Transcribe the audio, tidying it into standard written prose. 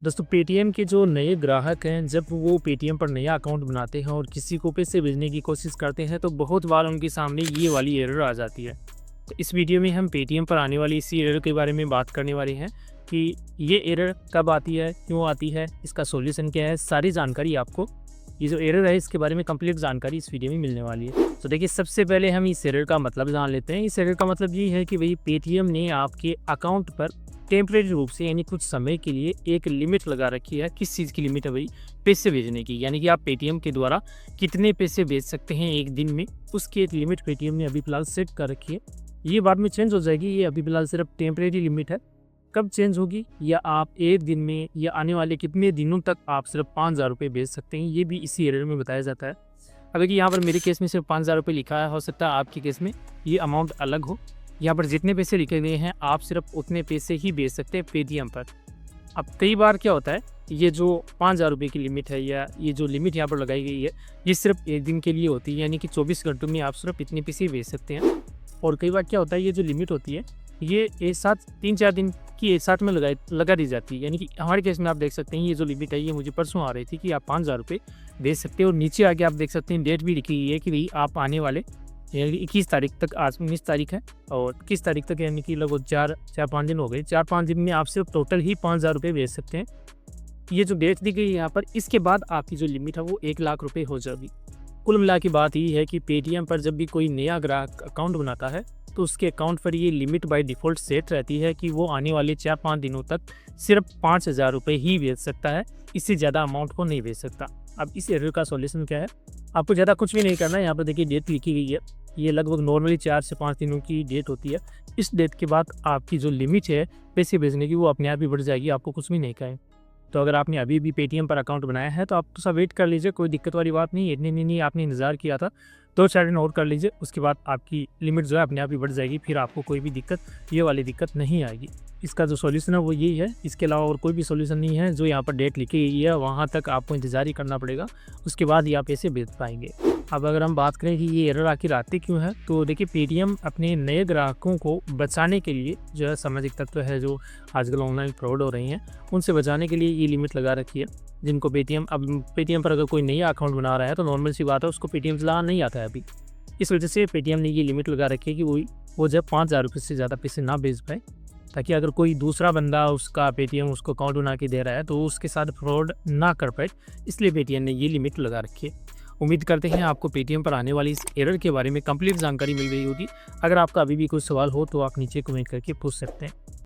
दोस्तों पेटीएम के जो नए ग्राहक हैं जब वो पेटीएम पर नया अकाउंट बनाते हैं और किसी को पैसे भेजने की कोशिश करते हैं तो बहुत बार उनके सामने ये वाली एरर आ जाती है। तो इस वीडियो में हम पेटीएम पर आने वाली इसी एरर के बारे में बात करने वाले हैं कि ये एरर कब आती है, क्यों आती है, इसका सॉल्यूशन क्या है। सारी जानकारी आपको ये जो एरर है इसके बारे में कंप्लीट जानकारी इस वीडियो में मिलने वाली है। तो देखिए सबसे पहले हम इस एरर का मतलब जान लेते हैं। इस एरर का मतलब ये है कि भाई पेटीएम ने आपके अकाउंट पर टेम्परेरी रूप से यानी कुछ समय के लिए एक लिमिट लगा रखी है। किस चीज़ की लिमिट है भाई? पैसे भेजने की, यानी कि आप पेटीएम के द्वारा कितने पैसे भेज सकते हैं एक दिन में, उसकी एक लिमिट पेटीएम ने अभी फिलहाल सेट कर रखी है। ये बाद में चेंज हो जाएगी, ये अभी फिलहाल सिर्फ टेम्परेरी लिमिट है। कब चेंज होगी या आप एक दिन में या आने वाले कितने दिनों तक आप सिर्फ 5,000 रुपये भेज सकते हैं, ये भी इसी एरर में बताया जाता है। अब देखिए यहाँ पर मेरे केस में सिर्फ 5,000 रुपये लिखा है, हो सकता है आपके केस में ये अमाउंट अलग हो। यहाँ पर जितने पैसे लिखे गए हैं आप सिर्फ उतने पैसे ही भेज सकते हैं पेटीएम पर। अब कई बार क्या होता है, ये जो 5,000 रुपये की लिमिट है या ये जो लिमिट यहाँ पर लगाई गई है ये सिर्फ एक दिन के लिए होती है, यानी कि 24 घंटों में आप सिर्फ इतने पैसे भेज सकते हैं। और कई बार क्या होता है, ये जो लिमिट होती है ये एक साथ 3-4 दिन की एक साथ में लगा दी जाती है। यानी कि हमारे केस में आप देख सकते हैं ये जो लिमिट है ये मुझे परसों आ रही थी कि आप 5,000 रुपये भेज सकते हैं। और नीचे आके आप देख सकते हैं डेट भी लिखी गई है कि भाई आप आने वाले यानी 21 तारीख तक, आज 19 तारीख है और 21 तारीख तक यानी कि लगभग 4-5 दिन हो गए। 4-5 दिन में आप सिर्फ टोटल ही 5,000 रुपये भेज सकते हैं। ये जो डेट दी गई है यहाँ पर, इसके बाद आपकी जो लिमिट है वो 1,00,000 रुपये हो जाएगी। कुल मिला की बात ये है कि पेटीएम पर जब भी कोई नया ग्राहक अकाउंट बनाता है तो उसके अकाउंट पर ये लिमिट बाय डिफ़ॉल्ट सेट रहती है कि वो आने वाले 4-5 दिनों तक सिर्फ 5,000 रुपये ही भेज सकता है, इससे ज़्यादा अमाउंट को नहीं भेज सकता। अब इस एरर का सॉल्यूशन क्या है? आपको ज़्यादा कुछ भी नहीं करना है। यहाँ पर देखिए डेट लिखी गई है, ये लगभग नॉर्मली 4 से 5 दिनों की डेट होती है। इस डेट के बाद आपकी जो लिमिट है पैसे भेजने की वो अपने आप ही बढ़ जाएगी, आपको कुछ भी नहीं कहें। तो अगर आपने अभी भी पेटीएम पर अकाउंट बनाया है तो आप तो सब वेट कर लीजिए, कोई दिक्कत वाली बात नहीं है। इतने नहीं आपने इंतज़ार किया था, 2-4 दिन और कर लीजिए, उसके बाद आपकी लिमिट जो है अपने आप ही बढ़ जाएगी, फिर आपको कोई भी दिक्कत, ये वाली दिक्कत नहीं आएगी। इसका जो सॉल्यूशन है वो यही है, इसके अलावा और कोई भी सॉल्यूशन नहीं है। जो यहाँ पर डेट लिखी गई है वहाँ तक आपको इंतज़ार ही करना पड़ेगा, उसके बाद ही आप पैसे भेज पाएंगे। अब अगर हम बात करें कि ये एरर आखिर आती क्यों है, तो देखिए पेटीएम अपने नए ग्राहकों को बचाने के लिए जो है सामाजिक तत्व है जो आजकल ऑनलाइन फ्रॉड हो रही हैं, उनसे बचाने के लिए ये लिमिट लगा रखी है। जिनको पेटीएम पर अगर कोई नया अकाउंट बना रहा है तो नॉर्मल सी बात है, उसको पेटीएम चलाना नहीं आता है अभी। इस वजह से पेटीएम ने ये लिमिट लगा रखी है कि वो जब 5,000 रुपये से ज़्यादा पैसे ना भेज पाए, ताकि अगर कोई दूसरा बंदा उसका पेटीएम उसको अकाउंट बना के दे रहा है तो उसके साथ फ्रॉड ना कर पाए, इसलिए पेटीएम ने ये लिमिट लगा रखी है। उम्मीद करते हैं आपको पेटीएम पर आने वाली इस एरर के बारे में कंप्लीट जानकारी मिल गई होगी। अगर आपका अभी भी कोई सवाल हो तो आप नीचे कमेंट करके पूछ सकते हैं।